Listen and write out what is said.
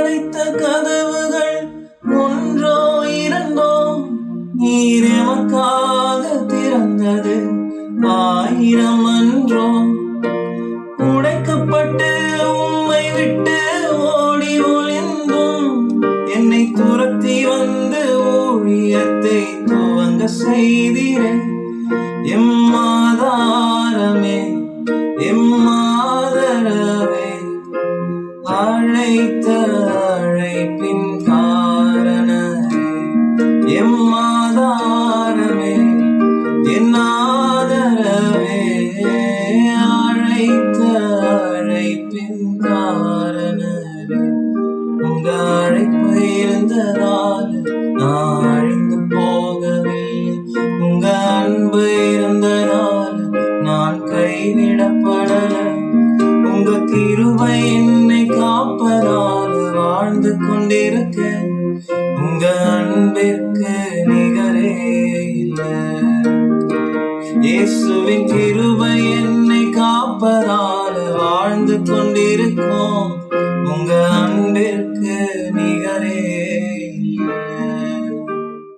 அடைத்த கதவுகள் ஒன்றோ இரண்டோ நீர் எமக்காக திறந்தது ஆயிரம் அன்றோ. உடைக்கப்பட்டு உம்மை விட்டு ஓடி ஒளிந்தும் என்னை துரத்தி வந்து ஊழியத்தை துவங்க செய்தீரே. எம்மாதாரமே எம்மாதரவே அழைத்த அழைப்பின் காரணரே. எம்மாதாரமே என் ஆதரவே அழைத்த அழைப்பின் காரணரே. உங்க அழைப்பு இருந்ததால் நான் அழிந்து போகவில்லை. உங்க அன்பு இருந்ததால் நான் கைவிடப்படலை. உங்க கிருபை என்னை காப்பதால் வாழ்ந்து கொண்டிருக்க. உங்க அன்பிற்கு நிகரே இல்லை. இயேசுவின் கிருபை என்னை காப்பதால் வாழ்ந்து கொண்டிருக்கும்.